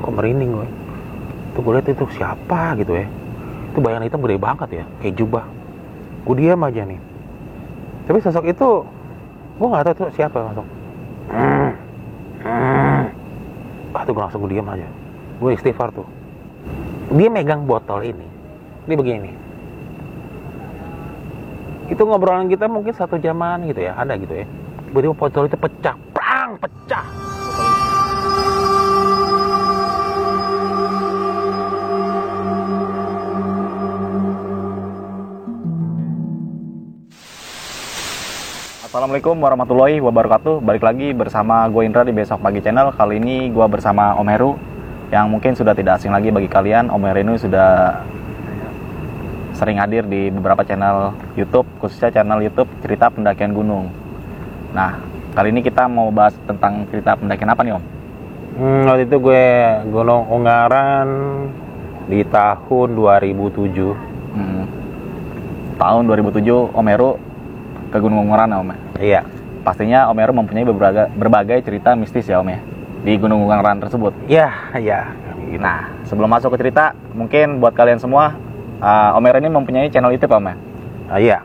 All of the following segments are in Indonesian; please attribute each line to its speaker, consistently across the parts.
Speaker 1: kok merinding gue. Tuh gue liat itu siapa gitu ya. Itu bayangan hitam gede banget ya, kayak jubah. Gue diam aja nih. Tapi sosok itu gue nggak tahu itu siapa langsung. Tuh gue langsung diam aja. Gue istighfar tuh. Dia megang botol ini. Ini begini. Itu ngobrolan kita mungkin 1 jaman gitu ya, ada gitu ya. Tiba-tiba botol itu pecah, prang, pecah.
Speaker 2: Assalamualaikum warahmatullahi wabarakatuh. Balik lagi bersama gue Indra di Besok Pagi Channel. Kali ini gue bersama Om Heru, yang mungkin sudah tidak asing lagi bagi kalian. Om Heru ini sudah sering hadir di beberapa channel YouTube, khususnya channel YouTube Cerita Pendakian Gunung. Nah, kali ini kita mau bahas tentang cerita pendakian apa nih, Om?
Speaker 1: Waktu itu gue Gunung Ungaran di tahun 2007.
Speaker 2: Tahun 2007 Om Heru ke Gunung Ungaran, Om ya?
Speaker 1: Iya.
Speaker 2: Pastinya Om Heru mempunyai berbagai cerita mistis ya, Om ya, di Gunung Ungaran tersebut.
Speaker 1: Iya, iya.
Speaker 2: Nah, sebelum masuk ke cerita, mungkin buat kalian semua, Om Heru ini mempunyai channel YouTube, Om ya?
Speaker 1: Iya.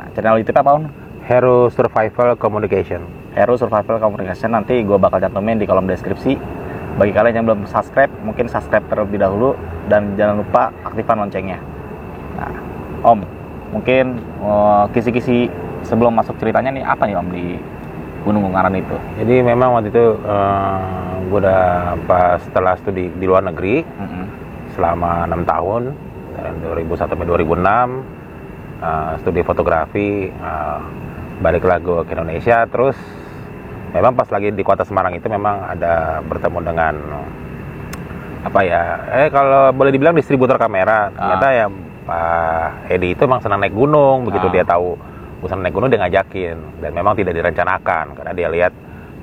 Speaker 2: Nah, channel YouTube apa, Om?
Speaker 1: Heru Survival Communication.
Speaker 2: Heru Survival Communication, nanti gue bakal cantumin di kolom deskripsi. Bagi kalian yang belum subscribe, mungkin subscribe terlebih dahulu, dan jangan lupa aktifkan loncengnya. Nah, Om, mungkin kisi-kisi sebelum masuk ceritanya nih, apa nih Om di Gunung Ungaran itu?
Speaker 1: Jadi memang waktu itu gue udah pas setelah studi di luar negeri selama 6 tahun dari 2001 sampai 2006, studi fotografi, balik lagi ke Indonesia. Terus memang pas lagi di kota Semarang itu memang ada bertemu dengan apa ya, kalau boleh dibilang distributor kamera. Ternyata ya Pak Edi itu memang senang naik gunung. Begitu dia tahu gue senang naik gunung, dia ngajakin. Dan memang tidak direncanakan, karena dia lihat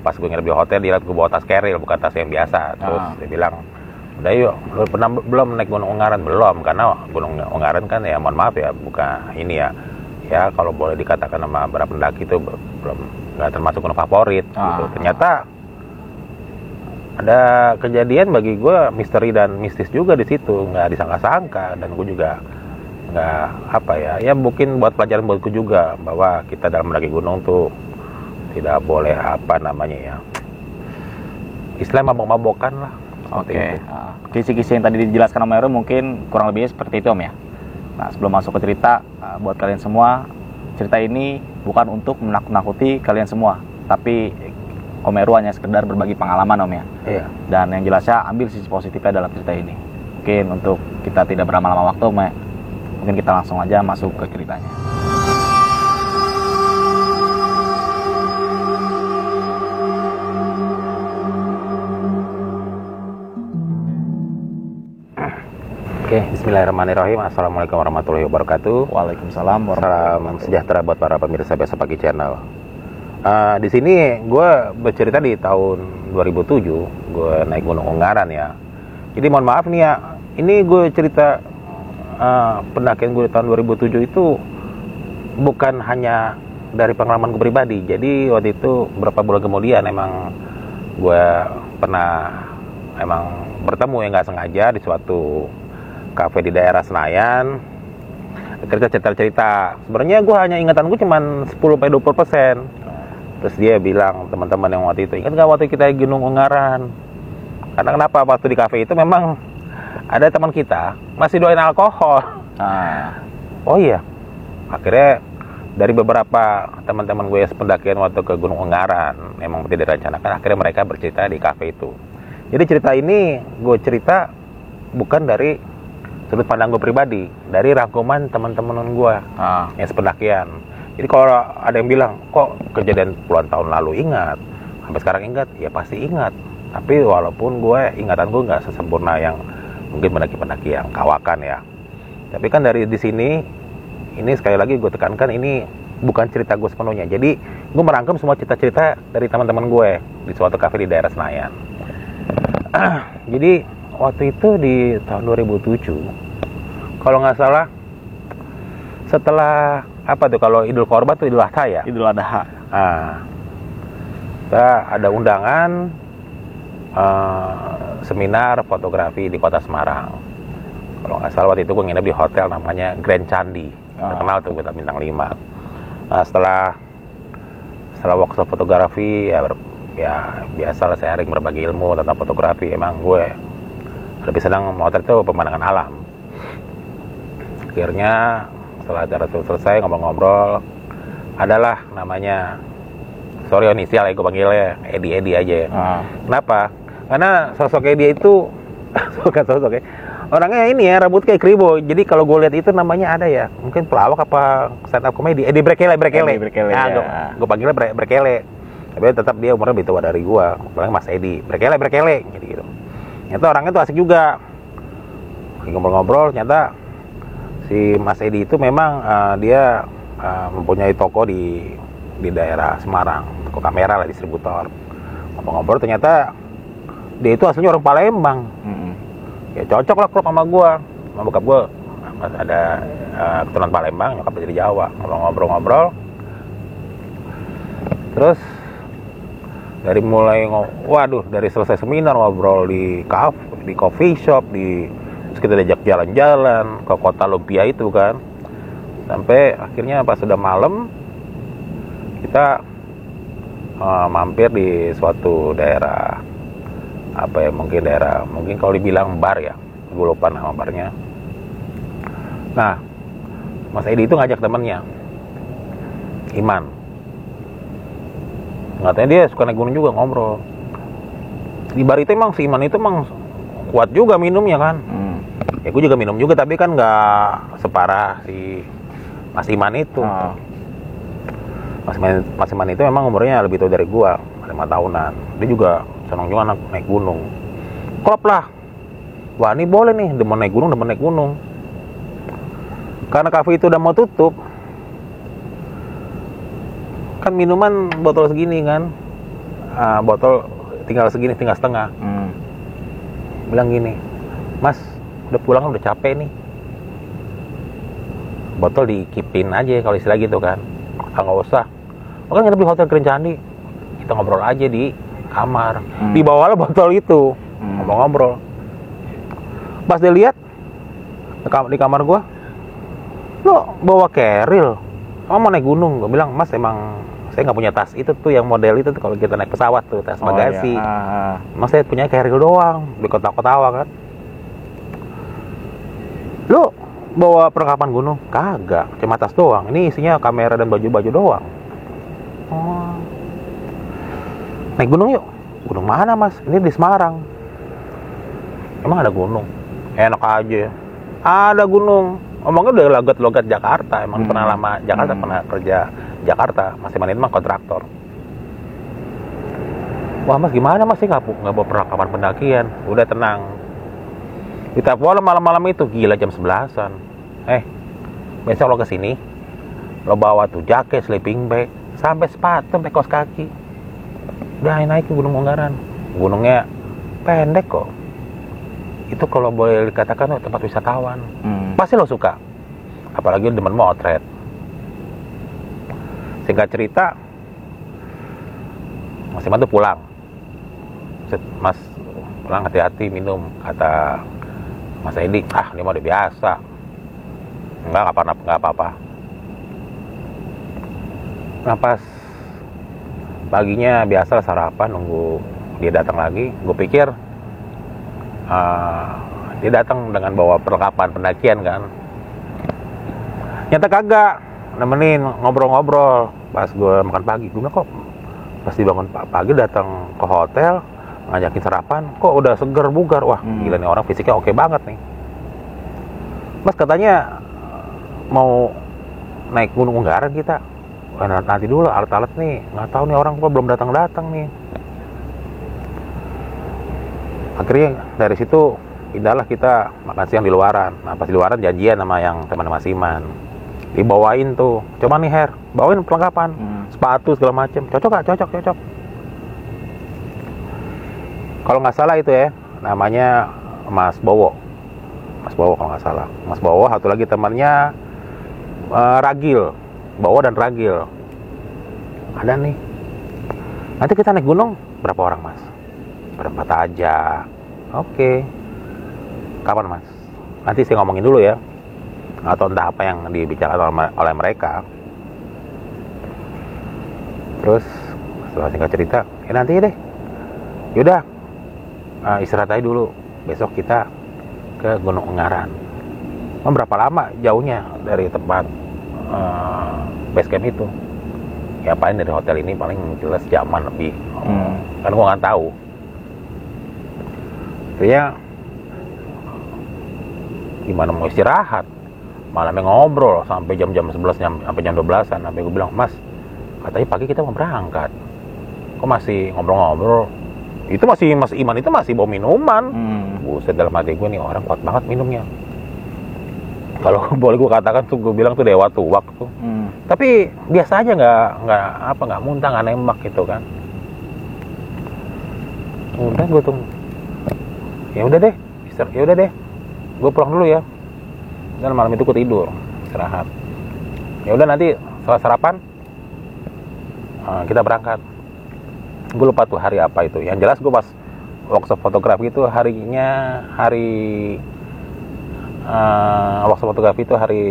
Speaker 1: pas gue nginep di hotel, dia lihat gue bawa tas keril, bukan tas yang biasa. Terus dia bilang, udah yuk, lu pernah belum naik Gunung Ungaran? Belum, karena Gunung Ungaran kan ya mohon maaf ya, bukan ini ya, ya kalau boleh dikatakan sama beberapa pendaki itu belum, nggak termasuk gunung favorit gitu. Ternyata ada kejadian bagi gue misteri dan mistis juga di situ, nggak disangka-sangka. Dan gue juga nggak apa ya mungkin buat pelajaran buatku juga, bahwa kita dalam mendaki gunung tuh tidak boleh apa namanya ya, istilah mabok-mabokan lah.
Speaker 2: Oke. Kisi-kisi yang tadi dijelaskan Om Heru mungkin kurang lebihnya seperti itu, Om ya. Nah, sebelum masuk ke cerita, buat kalian semua, cerita ini bukan untuk menakut-nakuti kalian semua, tapi Om Heru hanya sekedar berbagi pengalaman, Om ya.
Speaker 1: Iya.
Speaker 2: Dan yang jelasnya ambil sisi positifnya dalam cerita ini. Mungkin untuk kita tidak berlama-lama waktu, Om ya, mungkin kita langsung aja masuk ke ceritanya.
Speaker 1: Oke, bismillahirrahmanirrahim. Assalamualaikum warahmatullahi wabarakatuh.
Speaker 2: Waalaikumsalam
Speaker 1: Salam sejahtera buat para pemirsa Besok Pagi Channel. Di sini gue bercerita di tahun 2007, gue naik Gunung Ungaran ya. Jadi mohon maaf nih ya, ini gue cerita pendakian gue di tahun 2007 itu bukan hanya dari pengalaman gue pribadi. Jadi waktu itu beberapa bulan kemudian emang gue pernah bertemu yang nggak sengaja di suatu kafe di daerah Senayan. Kita cerita-cerita. Sebenarnya gue hanya ingatan gue cuman 10-20%. Terus dia bilang, teman-teman yang waktu itu, ingat nggak waktu kita di Gunung Ungaran? Karena kenapa? Waktu di kafe itu memang ada teman kita masih doain alkohol. Oh iya. Akhirnya dari beberapa teman-teman gue yang pendakian waktu ke Gunung Ungaran, memang tidak direncanakan, akhirnya mereka bercerita di kafe itu. Jadi cerita ini gue cerita bukan dari sudut pandang gue pribadi, dari rangkuman teman-teman gue yang sependakian. Jadi kalau ada yang bilang, kok kejadian puluhan tahun lalu ingat, sampai sekarang ingat, ya pasti ingat. Tapi walaupun ingatan gue nggak sesempurna yang mungkin pendaki-pendaki yang kawakan ya. Tapi kan dari di sini, ini sekali lagi gue tekankan, ini bukan cerita gue sepenuhnya. Jadi gue merangkum semua cerita-cerita dari teman-teman gue di suatu kafe di daerah Senayan. Jadi waktu itu di tahun 2007, kalau nggak salah, setelah apa tuh, kalau Idul Korban tuh Idul Adha ya?
Speaker 2: Idul Adha.
Speaker 1: Kita ada undangan seminar fotografi di kota Semarang. Kalau nggak salah waktu itu gue nginep di hotel namanya Grand Candi, terkenal tuh bintang 5. Nah, setelah workshop fotografi ya biasa lah sharing berbagi ilmu tentang fotografi. Emang gue lebih senang memotret itu pemandangan alam. Akhirnya setelah acara selesai ngobrol-ngobrol, adalah namanya, sorry inisial ya gue panggilnya Edi aja ya. Kenapa? Karena sosoknya dia itu bukan sosoknya, orangnya ini ya, rambut kayak kribo. Jadi kalau gue lihat itu namanya ada ya, mungkin pelawak apa stand up komedi, Edi Brekele. Nah, ya. Gue panggilnya Brekele. Tapi tetap dia umurnya lebih tua dari gue. Bilangnya Mas Edi Brekele gitu. Ternyata orangnya tuh asik juga. Ngobrol-ngobrol, ternyata si Mas Edi itu memang dia mempunyai toko di daerah Semarang, toko kamera lah, distributor. Ngobrol-ngobrol ternyata dia itu aslinya orang Palembang. Ya cocok lah klub sama gua. Sama bokap gua ada keturunan Palembang, nyokap dari Jawa. Ngobrol-ngobrol. Terus dari dari selesai seminar ngobrol di coffee shop, terus kita diajak jalan-jalan ke kota lumpia itu kan. Sampai akhirnya pas sudah malam kita mampir di suatu daerah mungkin kalau dibilang bar ya, gue lupa nama barnya. Nah, Mas Edi itu ngajak temennya Iman, katanya dia suka naik gunung juga, ngobrol di bar itu. Emang si Iman itu emang kuat juga minumnya kan. Ya gue juga minum juga, tapi kan nggak separah si Mas Iman itu. Mas Iman itu emang umurnya lebih tua dari gua, 5 tahunan. Dia juga senang juga naik gunung. Klop lah. Wah, ini boleh nih, demen naik gunung. Karena kafe itu udah mau tutup. Kan minuman botol segini kan. Botol tinggal setengah. Bilang gini, "Mas, udah pulang, udah capek nih. Botol dikipin aja kalau istilah gitu kan. Nggak usah. Makanya nginep di hotel Grand Candi. Kita ngobrol aja di kamar. Dibawalah botol itu. Ngobrol. Pas dia lihat di kamar gua, lo bawa keril. Emang mau naik gunung? Gua bilang, "Mas, emang saya nggak punya tas itu tuh yang model itu tuh kalau kita naik pesawat tuh, tas bagasi. Mas, saya punya keril doang." Dia ketawa kan. "Lo bawa perlengkapan gunung?" "Kagak, cuma tas doang. Ini isinya kamera dan baju-baju doang." "Oh, naik gunung yuk." "Gunung mana, Mas?" "Ini di Semarang." "Emang ada gunung?" "Enak aja. Ada gunung." Omongnya udah logat Jakarta. Emang pernah lama Jakarta, pernah kerja Jakarta. Masih main mah kontraktor. "Wah, Mas, gimana, Mas? Saya nggak bawa perlengkapan pendakian." "Udah, tenang. Kita pulang malam-malam itu, gila jam 11-an. Besok lo kesini, lo bawa tuh jaket, sleeping bag, sampai sepatu, sampai kaos kaki. Udah naik ke Gunung Ungaran. Gunungnya pendek kok. Itu kalau boleh dikatakan tempat wisatawan. Pasti lo suka. Apalagi demen motret." Singkat cerita, Mas Iman tuh pulang. "Mas, pulang hati-hati minum," kata Mas Edi. "Ini mah udah biasa. Enggak apa-apa." Nah, pas paginya biasa sarapan, nunggu dia datang lagi. Gue pikir dia datang dengan bawa perlengkapan pendakian kan. Nyata kagak, nemenin ngobrol-ngobrol. Pas gue makan pagi, gue bilang, "Kok pas dibangun pagi datang ke hotel ngajakin sarapan, kok udah seger bugar?" Wah, gila nih orang, fisiknya oke banget nih. "Mas, katanya mau naik Gunung Ungaran kita." "Nanti dulu, alat-alat nih nggak tahu nih, orang kok belum datang nih." Akhirnya dari situ pindahlah kita makan siang di luaran. Nah, pas di luaran janjian sama yang teman Mas Iman, dibawain tuh, "Coba nih, Her, bawain perlengkapan, sepatu segala macem. Cocok gak? Cocok. Kalau nggak salah itu ya, namanya Mas Bowo kalau nggak salah. Mas Bowo, satu lagi temannya Ragil, Bowo dan Ragil. "Ada nih, nanti kita naik gunung berapa orang, Mas?" berempat aja. Oke. Kapan mas? Nanti saya ngomongin dulu ya. Atau entah apa yang dibicarakan oleh mereka. Terus setelah singkat cerita, nanti deh. Yaudah, istirahat aja dulu. Besok kita ke Gunung Ungaran. Berapa lama jauhnya dari tempat base camp itu? Ya paling dari hotel ini paling jelas jaman lebih. Kan gua nggak tahu. Dia gimana mau istirahat? Malamnya ngobrol sampai jam 11 sampai jam 12-an. Sampai gue bilang, "Mas, katanya pagi kita mau berangkat. Kok masih ngobrol-ngobrol?" Itu masih Mas Iman itu masih bawa minuman. Buset, dalam hati gue nih orang kuat banget minumnya. Kalau boleh gue katakan tuh, gue bilang tuh dewa tuak tuh. Tapi biasa aja, nggak muntah, nggak nembak gitu kan. Udah gue tuh, ya udah deh, gue pulang dulu ya. Dan malam itu gue tidur, istirahat. Ya udah nanti setelah sarapan kita berangkat. Gue lupa tuh hari apa itu. Yang jelas gue pas workshop fotografi itu workshop fotografi itu hari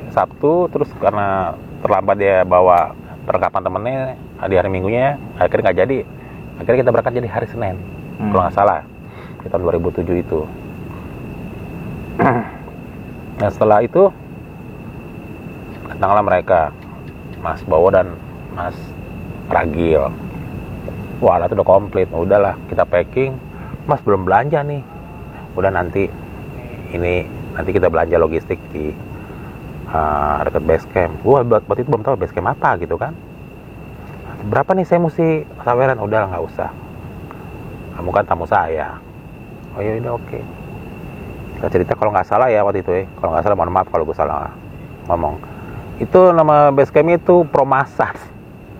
Speaker 1: Sabtu. Terus karena terlambat dia bawa perlengkapan temennya di hari Minggunya, akhirnya nggak jadi. Akhirnya kita berangkat jadi hari Senin, kalau nggak salah, di tahun 2007 itu. Nah setelah itu datanglah mereka, Mas Bowo dan Mas Ragil. Wah, alat udah komplit. Udahlah, kita packing. Mas belum belanja nih. Udah nanti kita belanja logistik di dekat base camp. Gua waktu itu belum tahu base camp apa gitu kan. Berapa nih saya mesti saweran? Udah nggak usah. Kamu kan tamu saya. Oh ya udah oke. Kita cerita kalau nggak salah ya waktu itu ya. Kalau nggak salah mohon maaf kalau gue salah ngomong. Itu nama base camp itu Promasan.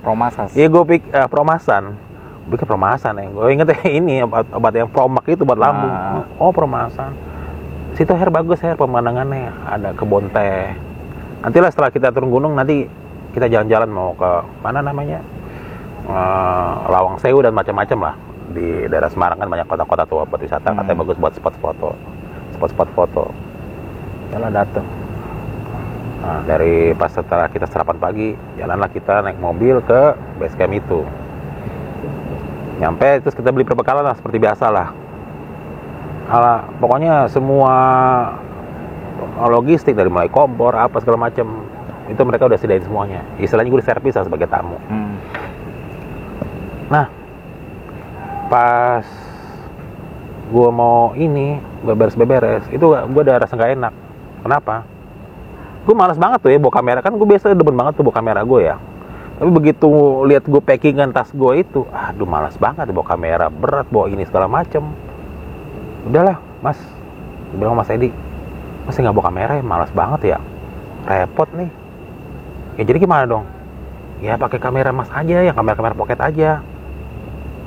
Speaker 2: Promasas.
Speaker 1: Iya gue Promasan. Bikin Promasan ya. Gue inget ya ini obat yang Promak itu buat lambung. Oh Promasan. Situ bagus pemandangannya. Ada kebun teh. Nantilah setelah kita turun gunung nanti kita jalan-jalan mau ke mana namanya Lawang Sewu dan macam-macam lah. Di daerah Semarang kan banyak kota-kota tua buat wisata. Katanya bagus buat spot foto. Jalan datang. Nah, dari pas setelah kita sarapan pagi, jalanlah kita naik mobil ke base camp itu. Nyampe terus kita beli perbekalan lah seperti biasa lah. Pokoknya semua logistik dari mulai kompor apa segala macam itu mereka udah sediain semuanya. Istilahnya gue diservis lah sebagai tamu. Nah, pas gue mau beberes itu gue ada rasa nggak enak. Kenapa? Gue malas banget tuh ya bawa kamera. Kan gue biasa demen banget tuh bawa kamera gue ya. Tapi begitu lihat gue packingan tas gue itu, aduh malas banget bawa kamera, berat bawa ini segala macem. Udahlah mas, gue bilang Mas Edi, masih nggak bawa kamera ya, malas banget ya, repot nih. Ya jadi gimana dong? Ya pakai kamera mas aja, yang kamera pocket aja.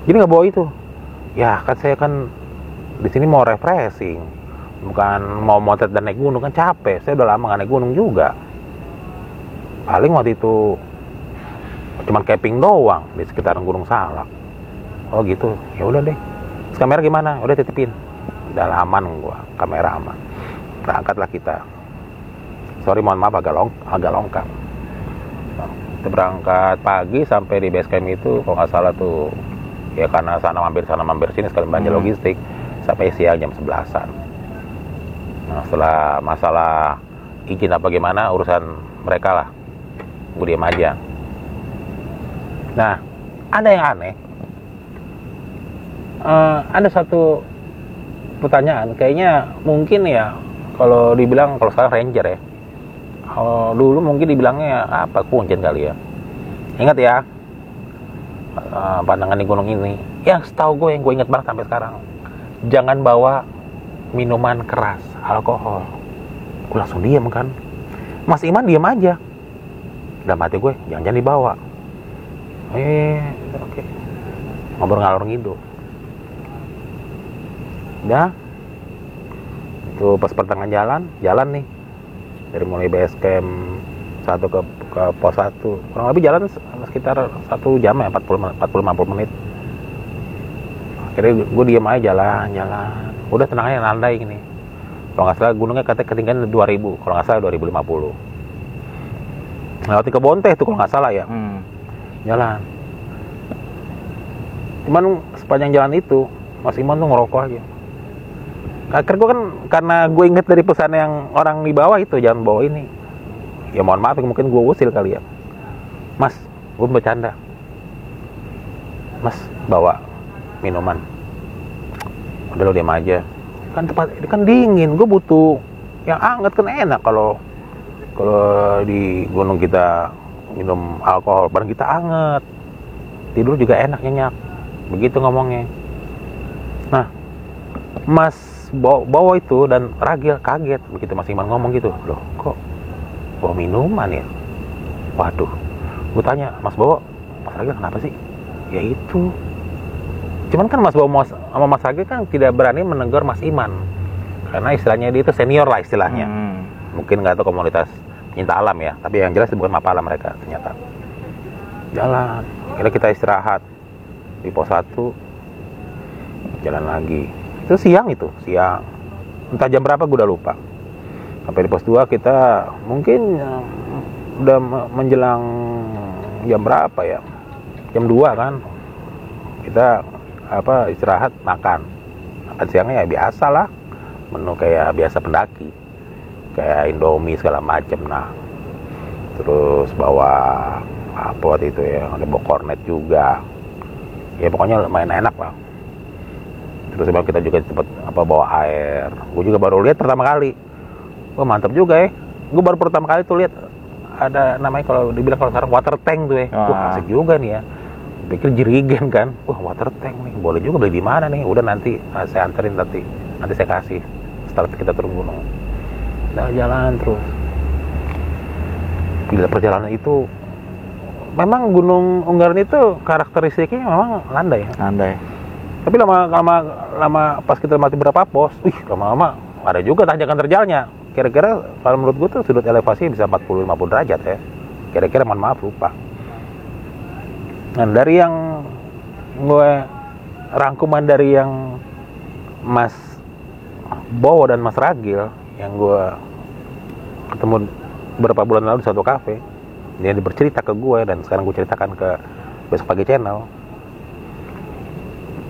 Speaker 1: Jadi nggak bawa itu. Ya kan saya kan di sini mau refreshing, bukan mau motret dan naik gunung, kan capek. Saya udah lama nggak naik gunung juga. Paling waktu itu cuman camping doang di sekitaran Gunung Salak. Oh gitu, ya udah deh. Terus kamera gimana? Udah titipin. Udah aman gua, kamera aman. Berangkatlah kita. Sorry mohon maaf agak longkang. Kita berangkat pagi sampai di base camp itu kalau nggak salah tuh ya karena sana mampir sini sekalian belanja logistik sampai siang jam 11-an. Nah setelah masalah izin apa gimana urusan mereka lah, gue diam aja. Nah ada yang aneh, ada satu pertanyaan kayaknya mungkin ya kalau dibilang kalau sekarang ranger ya, kalau dulu mungkin dibilangnya apa kuncen kali ya. Ingat ya pandangan di gunung ini yang setahu gue, yang gue ingat banget sampai sekarang, jangan bawa minuman keras, alkohol. Gue langsung diam kan, Mas Iman diam aja. Dalam hati gue jangan dibawa. Oke. Ngobrol ngalor ngidul. Udah itu pas pertengahan jalan nih dari mulai base camp 1 ke pos 1 kurang lebih jalan sekitar 1 jam ya, 40-50 menit. Akhirnya gue diem aja jalan. Udah tenang aja, landai gini. Kalau nggak salah gunungnya katanya ketinggian 2000, kalau nggak salah 2050. Lewatin ke Bonteh tuh kalau nggak salah ya. Jalan. Cuman sepanjang jalan itu Mas Iman tuh ngerokok aja. Akhirnya gue kan, karena gue inget dari pesan yang orang di bawah itu, jangan bawa ini. Ya mohon maaf, mungkin gue usil kali ya. Mas, gue bercanda. Mas, bawa minuman. Udah lo diam aja. Kan tempat ini kan dingin, gue butuh yang hangat, kan enak kalau di gunung kita minum alkohol, bareng kita hangat. Tidur juga enak, nyenyak. Begitu ngomongnya. Nah, Mas bawa itu dan Ragil kaget begitu Mas Iman ngomong gitu. Loh, kok bawa minuman ya? Waduh. Gue tanya, Mas bawa, Mas Ragil kenapa sih? Ya itu. Cuman kan Mas bawa sama Mas Ragil kan tidak berani menegur Mas Iman. Karena istilahnya dia itu senior lah istilahnya. Mungkin nggak tahu komunitas pencinta alam ya, tapi yang jelas bukan mapala mereka ternyata. Jalan. Akhirnya kita istirahat di pos 1. Jalan lagi. Itu siang. Entah jam berapa gue udah lupa. Sampai di pos 2 kita mungkin udah menjelang jam berapa ya? Jam 2 kan. Kita istirahat, makan siangnya ya biasa lah, menu kayak biasa pendaki, kayak Indomie segala macem. Nah, terus bawa apa waktu itu ya, ada bawa kornet juga ya, pokoknya lumayan enak lah. Terus kita juga tempat bawa air. Gue juga baru lihat pertama kali, wah mantap juga ya. Gue baru pertama kali tuh lihat ada namanya, kalau dibilang kalau sekarang water tank tuh ya. Wah asik juga nih ya. Pikir jerigen kan, wah water tank nih, boleh juga beli di mana nih? Udah nanti saya anterin, nanti saya kasih setelah kita turun gunung. Nah, jalan terus. Gila, perjalanan itu memang Gunung Unggaran itu karakteristiknya memang landai. Tapi lama pas kita mati berapa pos, lama-lama ada juga tanjakan terjalnya. Kira-kira kalau menurut gue tuh sudut elevasi bisa 40-50 derajat ya. Kira-kira, mohon maaf lupa. Nah, dari yang gue rangkuman dari yang Mas Bowo dan Mas Ragil yang gue ketemu beberapa bulan lalu di satu kafe, dia bercerita ke gue dan sekarang gue ceritakan ke Besok Pagi Channel.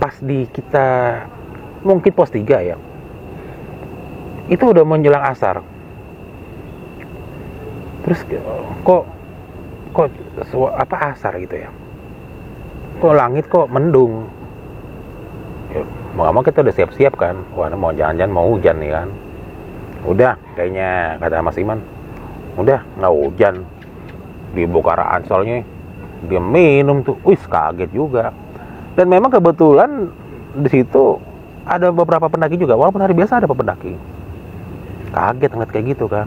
Speaker 1: Pas di kita mungkin pos 3 ya, itu udah menjelang asar. Terus kok asar gitu ya? Kok langit kok mendung? Ya, mau kita udah siap-siap kan? Wah, mau jalan-jalan, mau hujan nih kan? Udah, kayaknya kata Mas Iman, udah nggak hujan. Di Bokara Ansolnya dia minum tuh, kaget juga. Dan memang kebetulan di situ ada beberapa pendaki juga, walaupun hari biasa ada pendaki. Kaget ngeliat kayak gitu kan.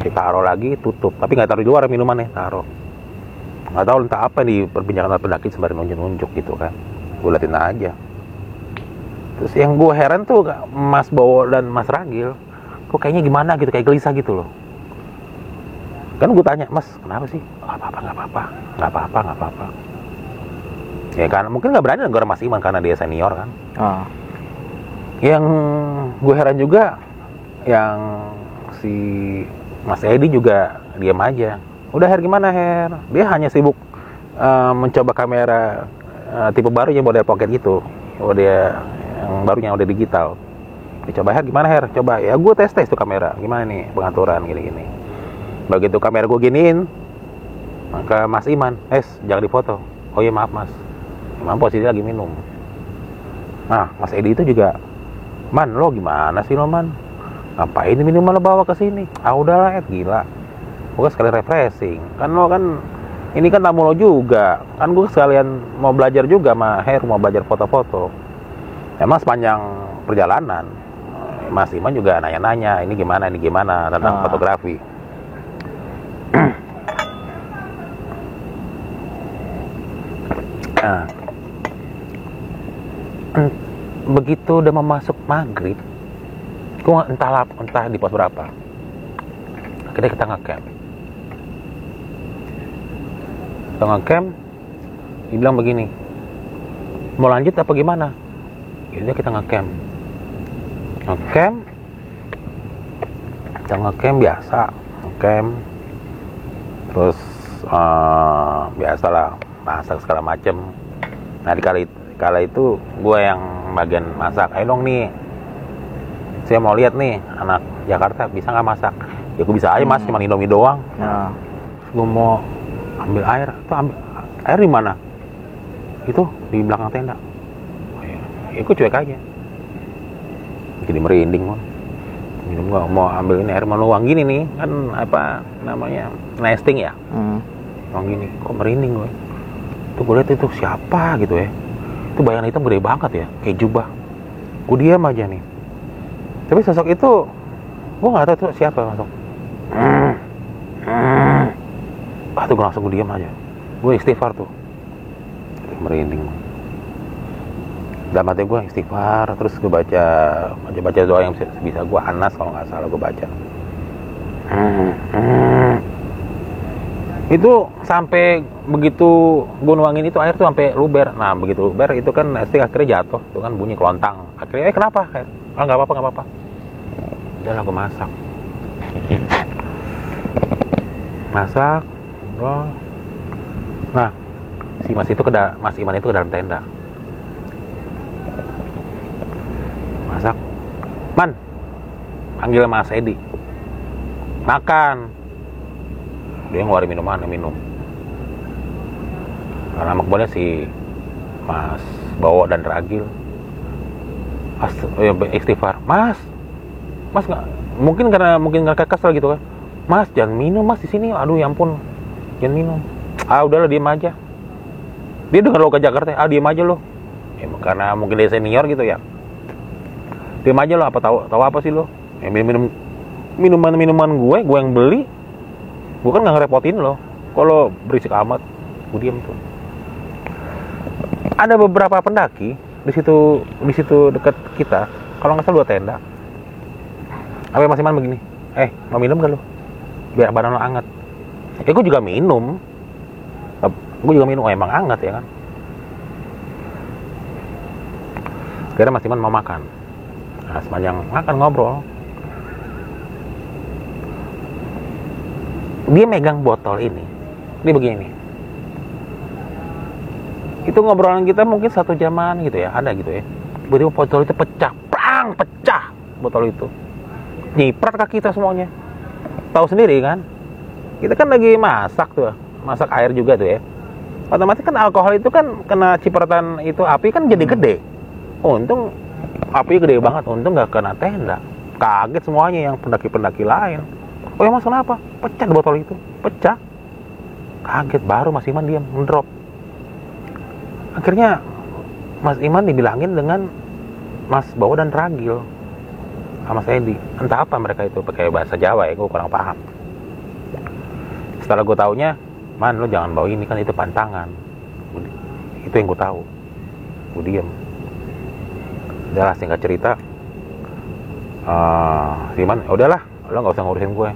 Speaker 1: Ditaruh lagi, tutup, tapi nggak taruh di luar minumannya, taruh. Nggak tahu entah apa di perbincangan pendaki sembari nunjuk-nunjuk gitu kan. Gue liatin aja. Terus yang gue heran tuh Mas Bowo dan Mas Ragil, kok kayaknya gimana gitu, kayak gelisah gitu loh. Kan gue tanya, Mas kenapa sih? Nggak apa-apa. Ya kan mungkin nggak berani negor Mas Iman karena dia senior kan. Yang gue heran juga, yang si Mas Edi juga diam aja. Udah Her, gimana Her? Dia hanya sibuk mencoba kamera tipe baru yang model pocket gitu. Dia yang barunya udah digital. Dicoba Her, gimana Her? Coba ya, gue tes tuh kamera. Gimana nih pengaturan gini-gini. Begitu kamera gue giniin, maka Mas Iman, jangan difoto. Oh iya maaf Mas, Iman posisi lagi minum. Nah Mas Edi itu juga, Man lo gimana sih lo Man? Ngapain minuman lo bawa ke sini? Udahlah gila. Gue sekali refreshing. Kan lo kan ini kan tamu lo juga. Kan gue sekalian mau belajar juga sama Her, mau belajar foto-foto. Emang sepanjang perjalanan Mas Iman juga nanya-nanya, ini gimana tentang fotografi. Nah, begitu udah mau masuk maghrib, gue entah di pos berapa, akhirnya kita ngecamp. Dibilang begini, mau lanjut apa gimana? Ini kita ngecamp biasa, terus biasalah masak segala macem. Nah di kala itu gue yang bagian masak. Ayo dong nih, saya mau lihat nih anak Jakarta bisa nggak masak. Ya gue bisa aja mas, cuma Indomie doang.
Speaker 2: Ya.
Speaker 1: Gue mau ambil air, tuh ambil air di mana? Itu di belakang tenda. Ya gue cuek aja. Jadi merinding man. Minum gak mau ambil ini air menuang gini nih, kan apa namanya nesting ya. Nuang gini, kok merinding gue. Tuh gue lihat itu siapa gitu ya. Itu bayangan hitam gede banget ya, kayak jubah. Gue diam aja nih. Tapi sosok itu gue nggak tahu tuh siapa masuk. Tuh gue langsung diam aja. Gue istighfar tuh. Merinding. Dalam hati gue istighfar, terus gue baca doa yang bisa gue Anas kalau nggak salah gue baca. Itu sampai begitu gue nuangin itu air tuh sampai luber. Nah begitu luber itu kan nasi akhirnya jatuh, tuh kan bunyi kelontang. Akhirnya kenapa? Nggak apa-apa. Udah lah gue masak. Nah si Mas Iman itu ke dalam tenda. Masak, Man, panggil Mas Edi, makan. Dia ngeluarin minuman, minum. Karena makbulnya si Mas Bowo dan Ragil. Istighfar, Mas nggak, mungkin nggak kesel gitu kan. Mas jangan minum mas di sini, aduh ya ampun, jangan minum. Udahlah diem aja. Dia dengar lo ke Jakarta, diem aja lo. Ya, karena mungkin dia senior gitu ya. Diam aja lo, apa tahu apa sih lo? Minuman gue yang beli. Gue kan nggak ngerepotin lo. Kalau berisik amat, gue diem tuh. Ada beberapa pendaki di situ dekat kita. Kalau nggak salah 2 tenda. Apa Mas Iman begini? Mau minum gak lo? Biar badan lo hangat. Gue juga minum. Emang hangat ya kan? Kira Mas Iman mau makan. Nah, sepanjang makan ngobrol, dia megang botol ini. Dia begini. Itu ngobrolan kita mungkin 1 jaman gitu ya, ada gitu ya. Tiba-tiba botol itu pecah botol itu. Nyiprat ke kita semuanya. Tahu sendiri kan? Kita kan lagi masak air juga tuh ya. Otomatis kan alkohol itu kan kena cipratan itu api kan jadi gede. Untung api gede banget, untung nggak kena tenda. Kaget semuanya yang pendaki-pendaki lain. Oh ya mas kenapa? Pecah botol itu, pecah. Kaget, baru Mas Iman diam, ngedrop. Akhirnya Mas Iman dibilangin dengan Mas Bowo dan Ragil sama Mas Edi. Entah apa mereka itu, pakai bahasa Jawa ya, gue kurang paham. Setelah gue taunya, Man lo jangan bawa ini kan itu pantangan. Itu yang gue tahu. Gue diem. Udah lah singkat cerita, Iman, udahlah, lo nggak usah ngurusin gue.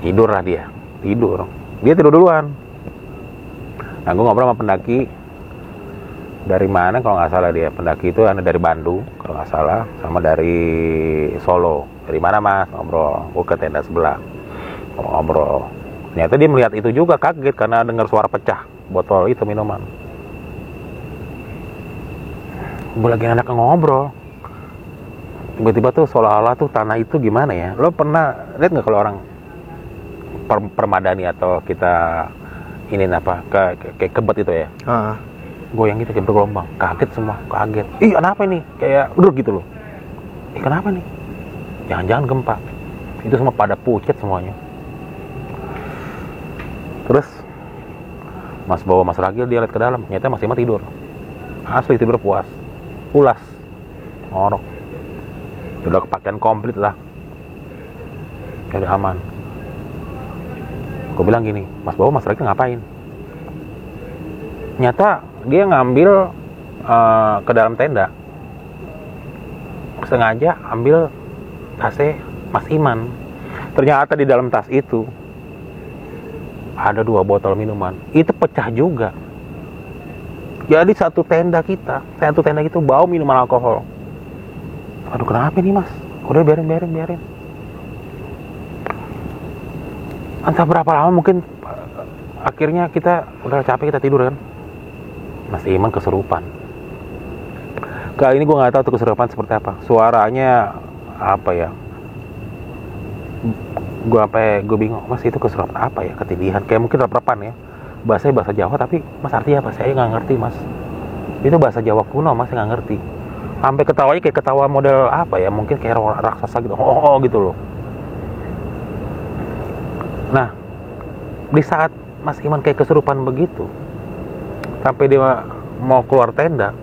Speaker 1: Tidur lah dia tidur duluan. Nah gue ngobrol sama pendaki dari mana kalau nggak salah, dia pendaki itu ada dari Bandung kalau nggak salah, sama dari Solo. Dari mana mas? Ngobrol. Gue ke tenda sebelah ngobrol. Ternyata dia melihat itu juga, kaget karena dengar suara pecah botol itu minuman. Gue lagi enak ngobrol, tiba-tiba tuh seolah-olah tuh tanah itu gimana ya? Lo pernah lihat nggak kalau orang permadani atau kita ini apa kayak kebet itu ya? Goyang gitu kayak bergelombang. Kaget semua, kaget. Ih kenapa ini? Kayak udah gitu loh. Kenapa nih? Jangan-jangan gempa. Itu semua pada pucat semuanya. Terus Mas Bowo, Mas Ragil dia lihat ke dalam, ternyata Mas Iman tidur. Asli tidur pulas, ngorok. Udah kepakaian komplit lah, udah aman. Gue bilang gini, Mas Bowo, Mas Ragil ngapain? Nyata dia ngambil ke dalam tenda, sengaja ambil tasnya Mas Iman. Ternyata di dalam tas itu ada 2 botol minuman. Itu pecah juga. Jadi satu tenda itu bau minuman alkohol. Aduh, kenapa nih mas? Udah biarin. Entah berapa lama, mungkin akhirnya kita udah capek, kita tidur kan. Mas Iman kesurupan. Kali ini gue nggak tahu tuh kesurupan seperti apa. Suaranya apa ya? Gue bingung. Mas itu kesurupan apa ya? Ketindihan. Kayak mungkin rep-repan ya. Bahasanya bahasa Jawa, tapi mas artinya apa? Saya nggak ngerti mas. Itu bahasa Jawa kuno, mas, saya nggak ngerti. Sampai ketawanya kayak ketawa model apa ya? Mungkin kayak raksasa gitu. Oh gitu loh. Nah, di saat Mas Iman kayak kesurupan begitu, sampai dia mau keluar tenda,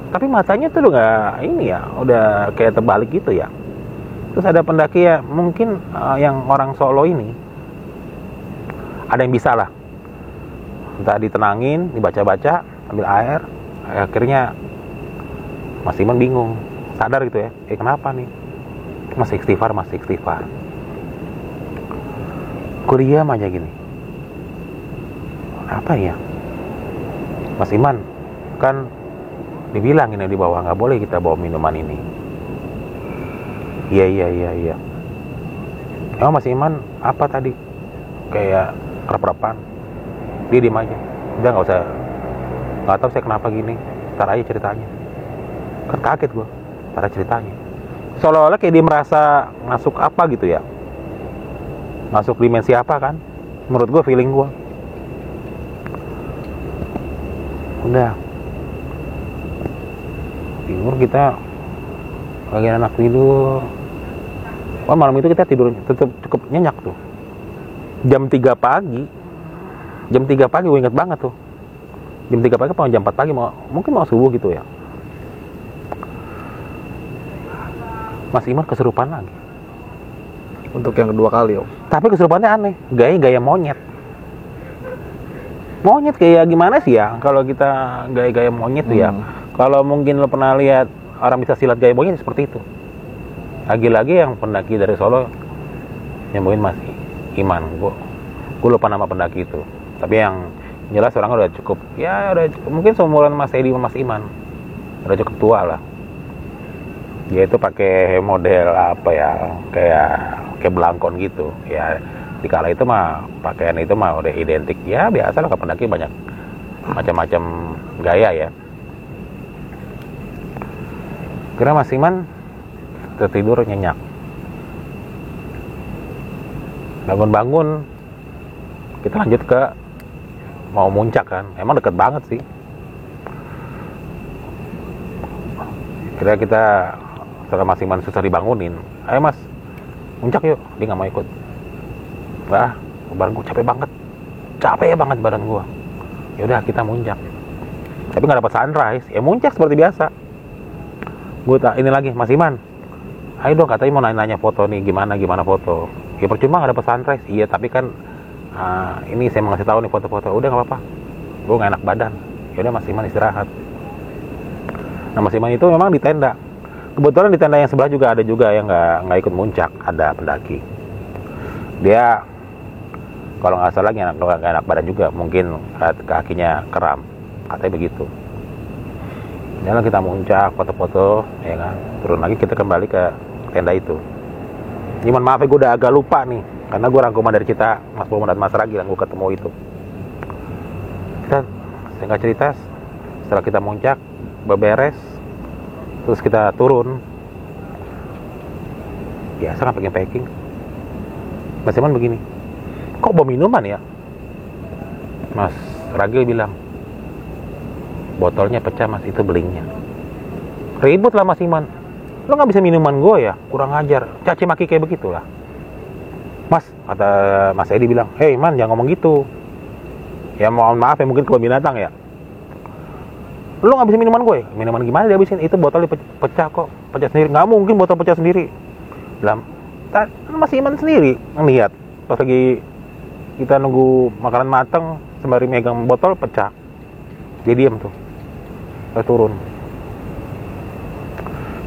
Speaker 1: tapi matanya tuh udah udah kayak terbalik gitu ya. Terus ada pendaki ya, mungkin yang orang Solo ini, ada yang bisa lah, entah ditenangin, dibaca-baca, ambil air, akhirnya Mas Iman bingung, sadar gitu ya, kenapa nih? Masih istighfar. Gue diam aja gini. Apa ya? Mas Iman, kan dibilangin di bawah nggak boleh kita bawa minuman ini. Iya. Emang Mas Iman apa tadi? Kayak rep-repan. Dia diem aja. Udah nggak tahu saya kenapa gini. Ntar aja ceritanya. Kan kaget gue. Ntar ceritanya. Seolah-olah kayak dia merasa masuk apa gitu ya. Masuk dimensi apa kan? Menurut gue, feeling gue. Udah tidur, kita lagi anak tidur. Malam itu kita tidur tetap cukup nyenyak tuh. Jam 3 pagi gue inget banget tuh. Jam 3 pagi atau jam 4 pagi, mungkin mau subuh gitu ya. Mas Iman kesurupan lagi.
Speaker 2: Untuk yang kedua kali, Om.
Speaker 1: Tapi kesurupannya aneh, gaya monyet. Monyet kayak gimana sih ya? Kalau kita gaya monyet tuh ya. Kalau mungkin lo pernah lihat orang bisa silat gaya monyet seperti itu. Lagi-lagi yang pendaki dari Solo nyembuhin Mas Iman. Gue lupa nama pendaki itu. Tapi yang jelas orangnya udah cukup mungkin seumuran Mas Edi sama Mas Iman. Udah cukup tua lah. Dia itu pakai model apa ya? Kayak belangkon gitu. Ya, dikala itu mah pakaian itu mah udah identik. Ya biasa lah, pendaki banyak macam-macam gaya ya. Kira Mas Iman tertidur nyenyak. Bangun-bangun, kita lanjut ke mau muncak kan. Emang deket banget sih. Kira kita setelah Mas Iman susah dibangunin, ayo Mas, muncak yuk. Dia nggak mau ikut. Badan gue capek banget badan gue. Yaudah kita muncak. Tapi nggak dapat sunrise. Ya muncak seperti biasa. Gue ini lagi, Mas Iman, ayo dong, katanya mau nanya foto nih, gimana foto. Ya percuma nggak dapat sunrise. Iya, tapi kan ini saya mau ngasih tahu nih foto-foto. Udah nggak apa-apa, gue nggak enak badan. Yaudah Mas Iman istirahat. Nah Mas Iman itu memang di tenda. Kebetulan di tenda yang sebelah juga ada yang nggak ikut muncak, ada pendaki. Dia kalau nggak salah nggak enak badan juga, mungkin kakinya kram, katanya begitu. Jalan kita muncak, foto-foto, ya kan. Turun lagi kita kembali ke tenda itu. Mohon maaf ya, gue udah agak lupa nih, karena gue rangkuman dari cerita Mas Bomo dan Mas Ragi yang gue ketemu itu. Kita singkat cerita, setelah kita muncak, beberes, terus kita turun. Biasa kan packing. Mas Iman begini, kok bawa minuman ya? Mas Ragi bilang, botolnya pecah Mas, itu belingnya. Ribut lah Mas Iman, lo nggak bisa minuman gue ya, kurang ajar, caci maki kayak begitulah. Mas, kata Mas Edi bilang, hei Man, jangan ngomong gitu. Ya mohon maaf ya, mungkin kebun binatang ya. Lo nggak bisa minuman gue? Minuman gimana dia habisin? Itu botolnya pecah kok, pecah sendiri. Nggak mungkin botol pecah sendiri. Mas Iman sendiri ngeliat pas lagi kita nunggu makanan mateng, sembari megang botol pecah. Dia diam tuh. Kita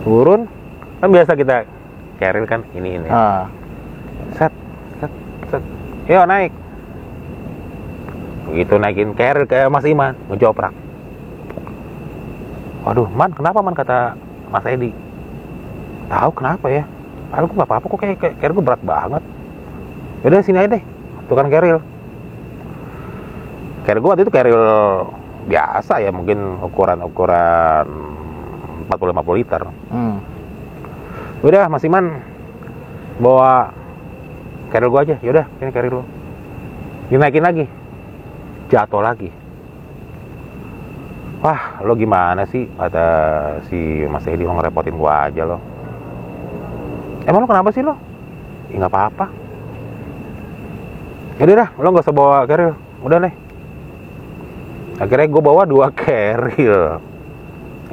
Speaker 1: turun, kan biasa kita carrier kan, ini. Set. Yuk naik. Begitu naikin carrier ke Mas Iman, ngejoprak. Waduh, Man, kenapa Man, kata Mas Edi. Tahu kenapa ya? Padahal gue nggak apa-apa kok, kayak carrier gue berat banget. Yaudah sini aja deh, tukang carrier. Carrier gue waktu itu carrier biasa ya, mungkin ukuran 40-50 liter. Udah Mas Iman bawa carrier gue aja. Yaudah, ini carrier lo. Dinaikin lagi, jatuh lagi. Wah, lo gimana sih, kata si Mas Edi, lo ngerepotin gua aja lo. Emang lo kenapa sih lo? Ya nggak apa-apa. Yaudah dah, lo nggak usah bawa carrier, udah deh. Akhirnya gue bawa 2 carrier,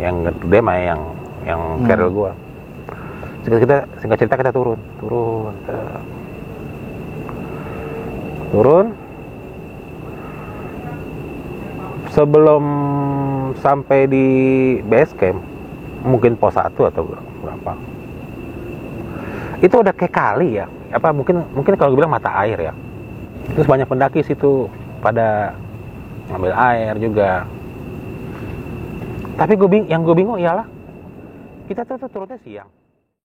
Speaker 1: yang gede mah yang carrier gua. Singkat cerita kita turun. Sebelum sampai di base camp, mungkin pos 1 atau berapa, itu udah kayak kali ya, apa mungkin kalau gue bilang mata air ya. Terus banyak pendaki situ pada ngambil air juga. Tapi yang gue bingung ialah kita tuh turunnya siang.